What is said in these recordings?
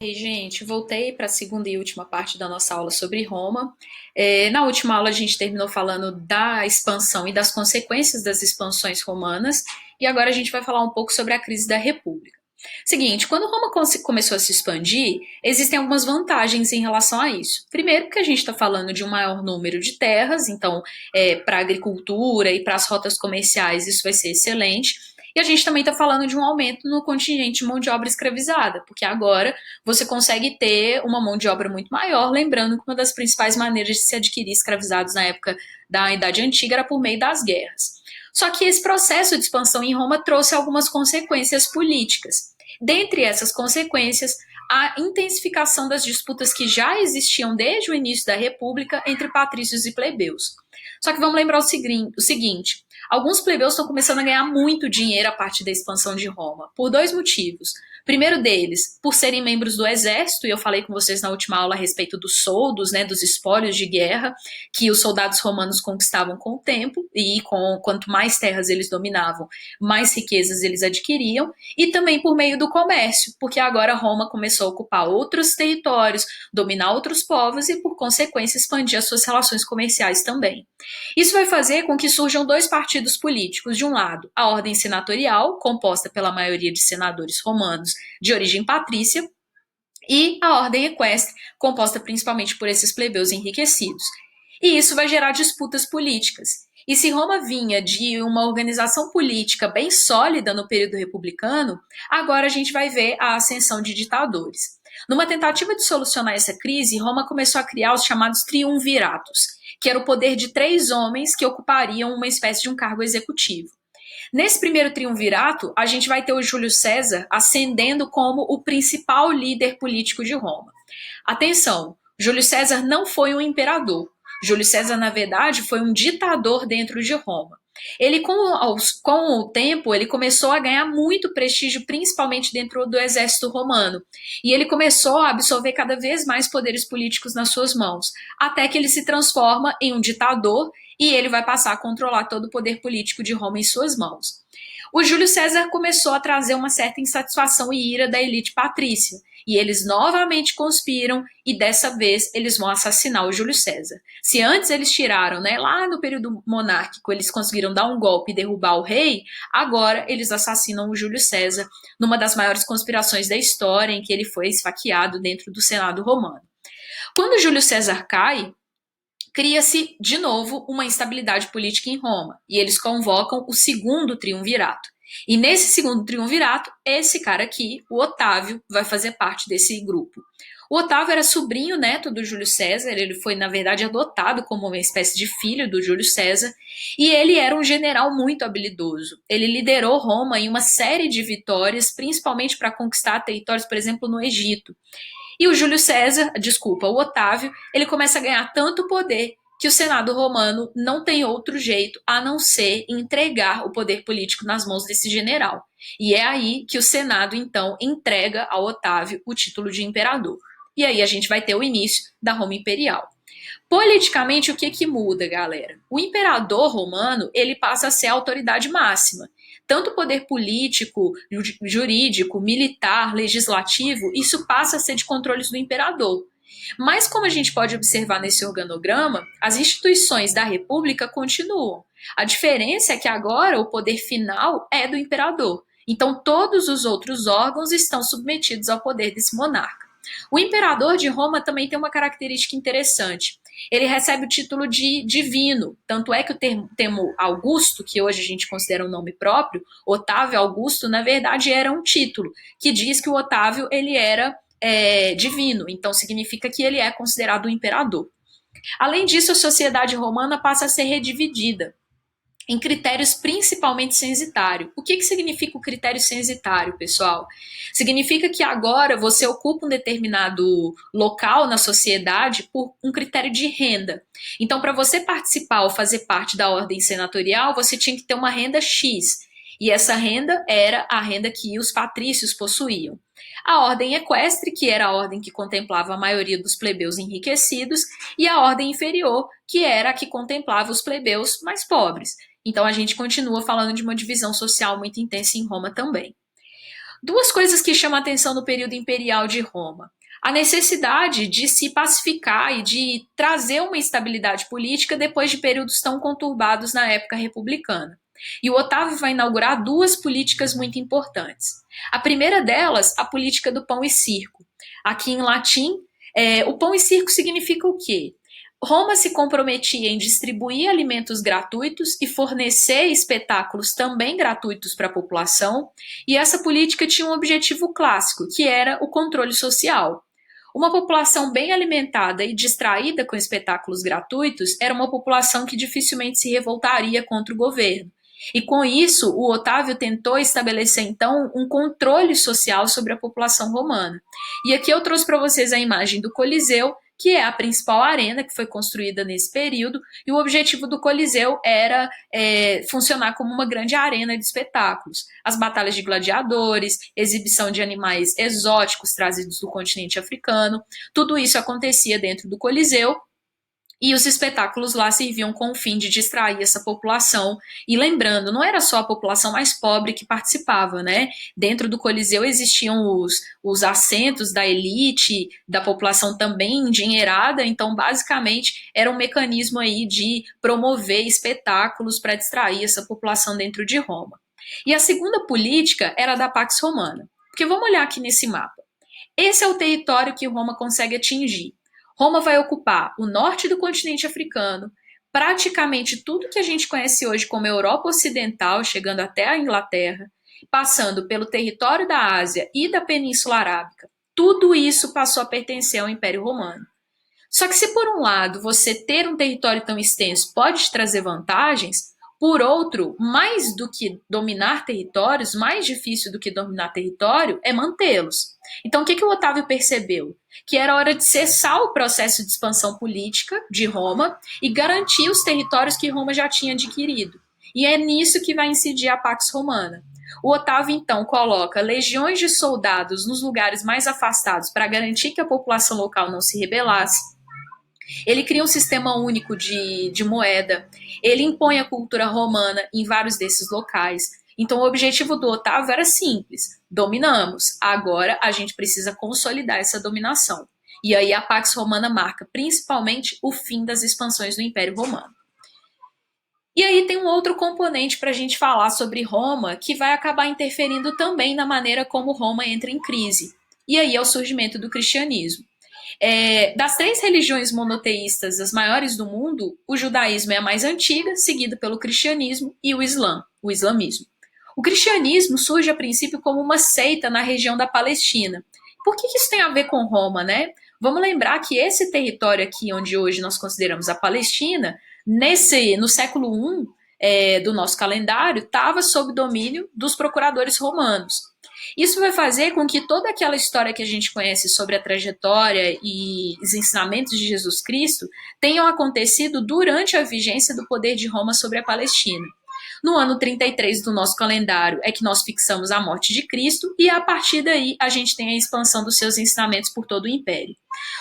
E, gente, voltei para a segunda e última parte da nossa aula sobre Roma. Na última aula, a gente terminou falando da expansão e das consequências das expansões romanas, e agora a gente vai falar um pouco sobre a crise da República. Seguinte, quando Roma começou a se expandir, existem algumas vantagens em relação a isso. Primeiro, que a gente está falando de um maior número de terras, então, para a agricultura e para as rotas comerciais, isso vai ser excelente. E a gente também está falando de um aumento no contingente de mão de obra escravizada, porque agora você consegue ter uma mão de obra muito maior, lembrando que uma das principais maneiras de se adquirir escravizados na época da Idade Antiga era por meio das guerras. Só que esse processo de expansão em Roma trouxe algumas consequências políticas. Dentre essas consequências, a intensificação das disputas que já existiam desde o início da República entre patrícios e plebeus. Só que vamos lembrar o seguinte: alguns plebeus estão começando a ganhar muito dinheiro a partir da expansão de Roma, por dois motivos. Primeiro deles, por serem membros do exército, e eu falei com vocês na última aula a respeito dos soldos, né, dos espólios de guerra, que os soldados romanos conquistavam com o tempo, e quanto mais terras eles dominavam, mais riquezas eles adquiriam, e também por meio do comércio, porque agora Roma começou a ocupar outros territórios, dominar outros povos e, por consequência, expandir as suas relações comerciais também. Isso vai fazer com que surjam dois partidos políticos. De um lado, a ordem senatorial, composta pela maioria de senadores romanos de origem patrícia, e a ordem equestre, composta principalmente por esses plebeus enriquecidos. E isso vai gerar disputas políticas. E se Roma vinha de uma organização política bem sólida no período republicano, agora a gente vai ver a ascensão de ditadores. Numa tentativa de solucionar essa crise, Roma começou a criar os chamados triunviratos, que era o poder de três homens que ocupariam uma espécie de um cargo executivo. Nesse primeiro triunvirato, a gente vai ter o Júlio César ascendendo como o principal líder político de Roma. Atenção, Júlio César não foi um imperador. Júlio César, na verdade, foi um ditador dentro de Roma. Ele, com o tempo, ele começou a ganhar muito prestígio, principalmente dentro do exército romano. E ele começou a absorver cada vez mais poderes políticos nas suas mãos, até que ele se transforma em um ditador e ele vai passar a controlar todo o poder político de Roma em suas mãos. O Júlio César começou a trazer uma certa insatisfação e ira da elite patrícia, e eles novamente conspiram e dessa vez eles vão assassinar o Júlio César. Se antes eles tiraram, né, lá no período monárquico, eles conseguiram dar um golpe e derrubar o rei, agora eles assassinam o Júlio César numa das maiores conspirações da história, em que ele foi esfaqueado dentro do Senado romano. Quando o Júlio César cai, cria-se de novo uma instabilidade política em Roma e eles convocam o segundo triunvirato. E nesse segundo triunvirato, esse cara aqui, o Otávio, vai fazer parte desse grupo. O Otávio era sobrinho neto do Júlio César, ele foi, na verdade, adotado como uma espécie de filho do Júlio César, e ele era um general muito habilidoso. Ele liderou Roma em uma série de vitórias, principalmente para conquistar territórios, por exemplo, no Egito. E o Júlio César, desculpa, o Otávio, ele começa a ganhar tanto poder que o Senado romano não tem outro jeito a não ser entregar o poder político nas mãos desse general. E é aí que o Senado, então, entrega ao Otávio o título de imperador. E aí a gente vai ter o início da Roma Imperial. Politicamente, o que que muda, galera? O imperador romano, ele passa a ser a autoridade máxima. Tanto o poder político, jurídico, militar, legislativo, isso passa a ser de controles do imperador. Mas, como a gente pode observar nesse organograma, as instituições da república continuam. A diferença é que agora o poder final é do imperador. Então, todos os outros órgãos estão submetidos ao poder desse monarca. O imperador de Roma também tem uma característica interessante. Ele recebe o título de divino, tanto é que o termo Augusto, que hoje a gente considera um nome próprio, Otávio Augusto, na verdade era um título, que diz que o Otávio ele era divino, então significa que ele é considerado um imperador. Além disso, a sociedade romana passa a ser redividida em critérios principalmente censitário. O que significa o critério censitário, pessoal? Significa que agora você ocupa um determinado local na sociedade por um critério de renda. Então, para você participar ou fazer parte da ordem senatorial, você tinha que ter uma renda X. E essa renda era a renda que os patrícios possuíam. A ordem equestre, que era a ordem que contemplava a maioria dos plebeus enriquecidos, e a ordem inferior, que era a que contemplava os plebeus mais pobres. Então a gente continua falando de uma divisão social muito intensa em Roma também. Duas coisas que chamam a atenção no período imperial de Roma. A necessidade de se pacificar e de trazer uma estabilidade política depois de períodos tão conturbados na época republicana. E o Otávio vai inaugurar duas políticas muito importantes. A primeira delas, a política do pão e circo. Aqui em latim, o pão e circo significa o quê? Roma se comprometia em distribuir alimentos gratuitos e fornecer espetáculos também gratuitos para a população, e essa política tinha um objetivo clássico, que era o controle social. Uma população bem alimentada e distraída com espetáculos gratuitos era uma população que dificilmente se revoltaria contra o governo. E com isso, o Otávio tentou estabelecer então um controle social sobre a população romana. E aqui eu trouxe para vocês a imagem do Coliseu, que é a principal arena que foi construída nesse período, e o objetivo do Coliseu era funcionar como uma grande arena de espetáculos. As batalhas de gladiadores, exibição de animais exóticos trazidos do continente africano, tudo isso acontecia dentro do Coliseu, e os espetáculos lá serviam com o fim de distrair essa população. E lembrando, não era só a população mais pobre que participava, né? Dentro do Coliseu existiam os assentos da elite, da população também endinheirada, então basicamente era um mecanismo aí de promover espetáculos para distrair essa população dentro de Roma. E a segunda política era a da Pax Romana. Porque vamos olhar aqui nesse mapa. Esse é o território que Roma consegue atingir. Roma vai ocupar o norte do continente africano, praticamente tudo que a gente conhece hoje como Europa Ocidental, chegando até a Inglaterra, passando pelo território da Ásia e da Península Arábica. Tudo isso passou a pertencer ao Império Romano. Só que se por um lado você ter um território tão extenso pode te trazer vantagens, por outro, mais do que dominar territórios, mais difícil do que dominar território é mantê-los. Então, o que o Otávio percebeu? Que era hora de cessar o processo de expansão política de Roma e garantir os territórios que Roma já tinha adquirido. E é nisso que vai incidir a Pax Romana. O Otávio, então, coloca legiões de soldados nos lugares mais afastados para garantir que a população local não se rebelasse. Ele cria um sistema único de moeda, ele impõe a cultura romana em vários desses locais. Então, o objetivo do Otávio era simples: dominamos, agora a gente precisa consolidar essa dominação. E aí a Pax Romana marca principalmente o fim das expansões do Império Romano. E aí tem um outro componente para a gente falar sobre Roma que vai acabar interferindo também na maneira como Roma entra em crise. E aí é o surgimento do cristianismo. Das três religiões monoteístas, as maiores do mundo, o judaísmo é a mais antiga, seguida pelo cristianismo e o islamismo. O cristianismo surge a princípio como uma seita na região da Palestina. Por que isso tem a ver com Roma, né? Vamos lembrar que esse território aqui, onde hoje nós consideramos a Palestina, no século I do nosso calendário, estava sob domínio dos procuradores romanos. Isso vai fazer com que toda aquela história que a gente conhece sobre a trajetória e os ensinamentos de Jesus Cristo tenham acontecido durante a vigência do poder de Roma sobre a Palestina. No ano 33 do nosso calendário é que nós fixamos a morte de Cristo e a partir daí a gente tem a expansão dos seus ensinamentos por todo o império.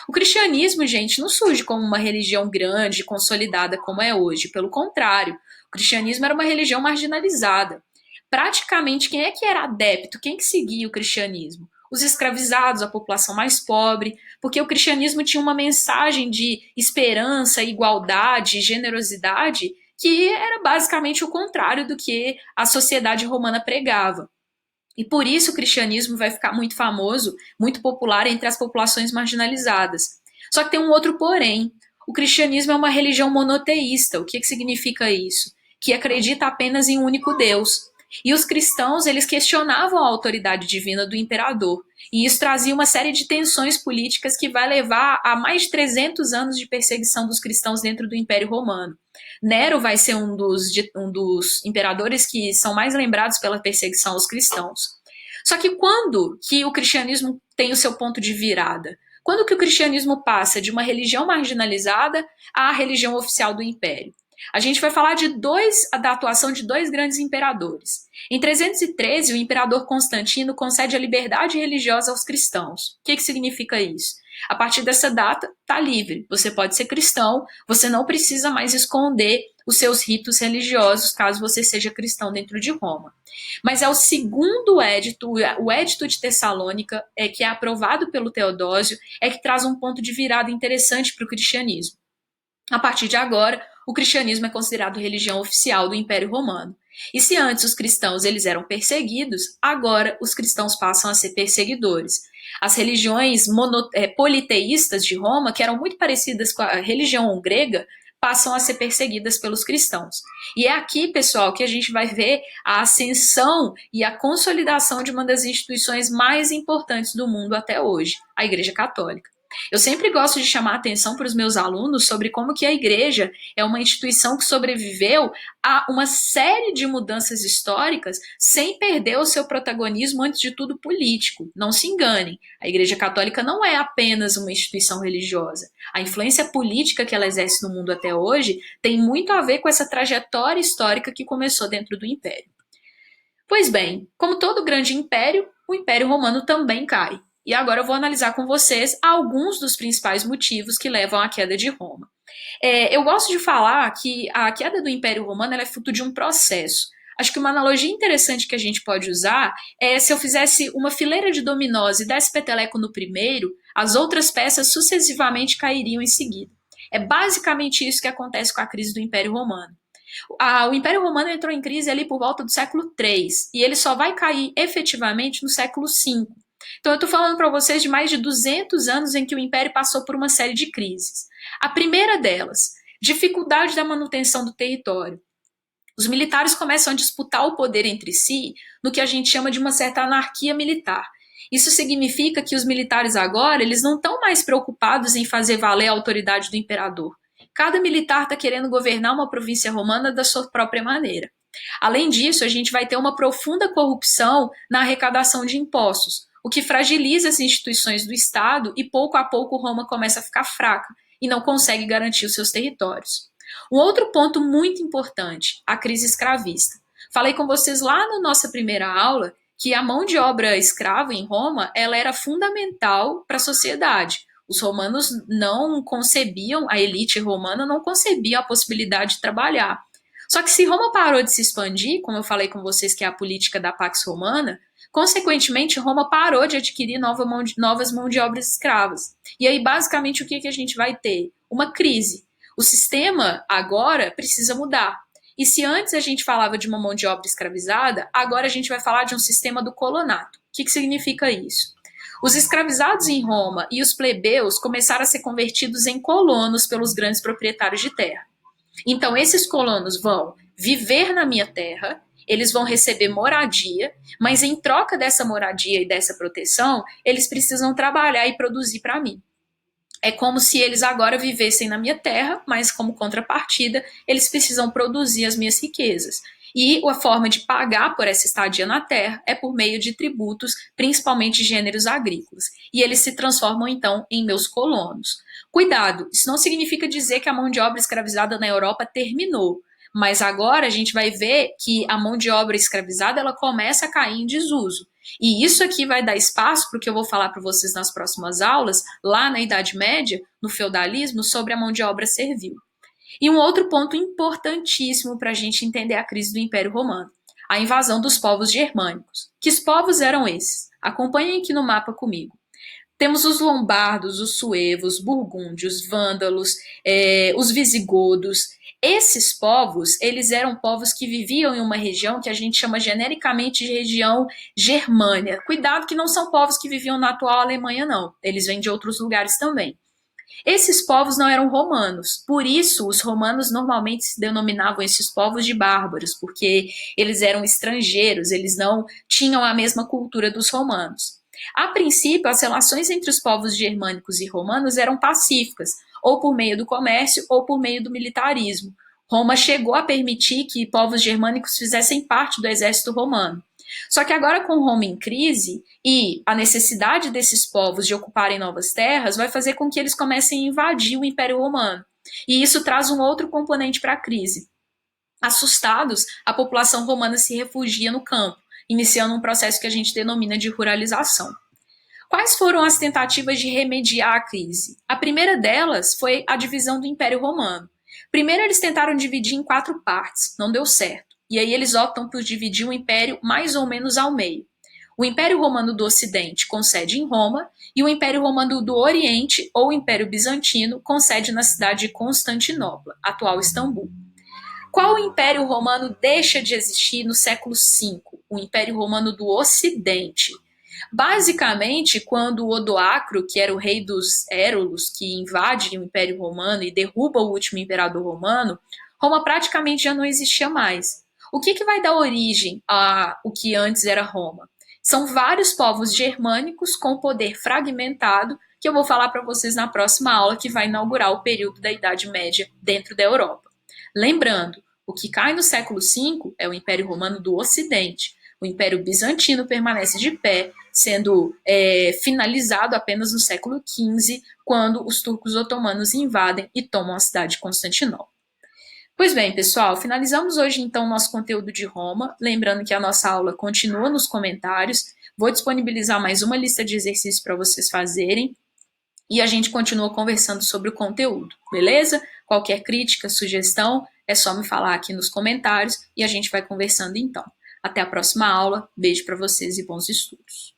O cristianismo, gente, não surge como uma religião grande, consolidada como é hoje. Pelo contrário, o cristianismo era uma religião marginalizada. Praticamente, quem é que era adepto? Quem que seguia o cristianismo? Os escravizados, a população mais pobre, porque o cristianismo tinha uma mensagem de esperança, igualdade, generosidade, que era basicamente o contrário do que a sociedade romana pregava. E por isso o cristianismo vai ficar muito famoso, muito popular entre as populações marginalizadas. Só que tem um outro porém. O cristianismo é uma religião monoteísta. O que significa isso? Que acredita apenas em um único Deus. E os cristãos, eles questionavam a autoridade divina do imperador. E isso trazia uma série de tensões políticas que vai levar a mais de 300 anos de perseguição dos cristãos dentro do Império Romano. Nero vai ser um dos imperadores que são mais lembrados pela perseguição aos cristãos. Só que quando que o cristianismo tem o seu ponto de virada? Quando que o cristianismo passa de uma religião marginalizada à religião oficial do império? A gente vai falar da atuação de dois grandes imperadores. Em 313, o imperador Constantino concede a liberdade religiosa aos cristãos. O que significa isso? A partir dessa data, está livre. Você pode ser cristão, você não precisa mais esconder os seus ritos religiosos, caso você seja cristão dentro de Roma. Mas é o segundo édito, o Édito de Tessalônica, que é aprovado pelo Teodósio, que traz um ponto de virada interessante para o cristianismo. A partir de agora, o cristianismo é considerado religião oficial do Império Romano. E se antes os cristãos eles eram perseguidos, agora os cristãos passam a ser perseguidores. As religiões politeístas de Roma, que eram muito parecidas com a religião grega, passam a ser perseguidas pelos cristãos. E é aqui, pessoal, que a gente vai ver a ascensão e a consolidação de uma das instituições mais importantes do mundo até hoje, a Igreja Católica. Eu sempre gosto de chamar a atenção para os meus alunos sobre como que a igreja é uma instituição que sobreviveu a uma série de mudanças históricas sem perder o seu protagonismo, antes de tudo, político. Não se enganem, a Igreja Católica não é apenas uma instituição religiosa. A influência política que ela exerce no mundo até hoje tem muito a ver com essa trajetória histórica que começou dentro do Império. Pois bem, como todo grande império, o Império Romano também cai. E agora eu vou analisar com vocês alguns dos principais motivos que levam à queda de Roma. Eu gosto de falar que a queda do Império Romano é fruto de um processo. Acho que uma analogia interessante que a gente pode usar é se eu fizesse uma fileira de dominós e desse peteleco no primeiro, as outras peças sucessivamente cairiam em seguida. É basicamente isso que acontece com a crise do Império Romano. O Império Romano entrou em crise ali por volta do século III e ele só vai cair efetivamente no século V. Então eu estou falando para vocês de mais de 200 anos em que o Império passou por uma série de crises. A primeira delas, dificuldade da manutenção do território. Os militares começam a disputar o poder entre si no que a gente chama de uma certa anarquia militar. Isso significa que os militares agora eles não estão mais preocupados em fazer valer a autoridade do imperador. Cada militar está querendo governar uma província romana da sua própria maneira. Além disso, a gente vai ter uma profunda corrupção na arrecadação de impostos, o que fragiliza as instituições do Estado e pouco a pouco Roma começa a ficar fraca e não consegue garantir os seus territórios. Um outro ponto muito importante, a crise escravista. Falei com vocês lá na nossa primeira aula que a mão de obra escrava em Roma ela era fundamental para a sociedade. Os romanos não concebiam, a elite romana não concebia a possibilidade de trabalhar. Só que se Roma parou de se expandir, como eu falei com vocês que é a política da Pax Romana, consequentemente, Roma parou de adquirir novas mãos de obras escravas. E aí, basicamente, o que a gente vai ter? Uma crise. O sistema agora precisa mudar. E se antes a gente falava de uma mão de obra escravizada, agora a gente vai falar de um sistema do colonato. O que significa isso? Os escravizados em Roma e os plebeus começaram a ser convertidos em colonos pelos grandes proprietários de terra. Então, esses colonos vão viver na minha terra, eles vão receber moradia, mas em troca dessa moradia e dessa proteção, eles precisam trabalhar e produzir para mim. É como se eles agora vivessem na minha terra, mas como contrapartida, eles precisam produzir as minhas riquezas. E a forma de pagar por essa estadia na terra é por meio de tributos, principalmente gêneros agrícolas. E eles se transformam, então, em meus colonos. Cuidado, isso não significa dizer que a mão de obra escravizada na Europa terminou. Mas agora a gente vai ver que a mão de obra escravizada ela começa a cair em desuso. E isso aqui vai dar espaço para o que eu vou falar para vocês nas próximas aulas, lá na Idade Média, no feudalismo, sobre a mão de obra servil. E um outro ponto importantíssimo para a gente entender a crise do Império Romano, a invasão dos povos germânicos. Que povos eram esses? Acompanhem aqui no mapa comigo. Temos os lombardos, os suevos, burgúndios, vândalos, os visigodos. Esses povos, eles eram povos que viviam em uma região que a gente chama genericamente de região germânia. Cuidado que não são povos que viviam na atual Alemanha, não. Eles vêm de outros lugares também. Esses povos não eram romanos, por isso os romanos normalmente se denominavam esses povos de bárbaros, porque eles eram estrangeiros, eles não tinham a mesma cultura dos romanos. A princípio, as relações entre os povos germânicos e romanos eram pacíficas, ou por meio do comércio ou por meio do militarismo. Roma chegou a permitir que povos germânicos fizessem parte do exército romano. Só que agora com Roma em crise e a necessidade desses povos de ocuparem novas terras vai fazer com que eles comecem a invadir o Império Romano. E isso traz um outro componente para a crise. Assustados, a população romana se refugia no campo, iniciando um processo que a gente denomina de ruralização. Quais foram as tentativas de remediar a crise? A primeira delas foi a divisão do Império Romano. Primeiro eles tentaram dividir em 4 partes, não deu certo. E aí eles optam por dividir o Império mais ou menos ao meio. O Império Romano do Ocidente com sede em Roma e o Império Romano do Oriente, ou Império Bizantino, com sede na cidade de Constantinopla, atual Istambul. Qual Império Romano deixa de existir no século V? O Império Romano do Ocidente. Basicamente, quando Odoacro, que era o rei dos Érulos, que invade o Império Romano e derruba o último imperador romano, Roma praticamente já não existia mais. O que vai dar origem a o que antes era Roma? São vários povos germânicos com poder fragmentado, que eu vou falar para vocês na próxima aula, que vai inaugurar o período da Idade Média dentro da Europa. Lembrando, o que cai no século V é o Império Romano do Ocidente. O Império Bizantino permanece de pé, sendo finalizado apenas no século XV, quando os turcos otomanos invadem e tomam a cidade de Constantinopla. Pois bem, pessoal, finalizamos hoje então o nosso conteúdo de Roma. Lembrando que a nossa aula continua nos comentários. Vou disponibilizar mais uma lista de exercícios para vocês fazerem e a gente continua conversando sobre o conteúdo, beleza? Qualquer crítica, sugestão, é só me falar aqui nos comentários e a gente vai conversando então. Até a próxima aula, beijo para vocês e bons estudos.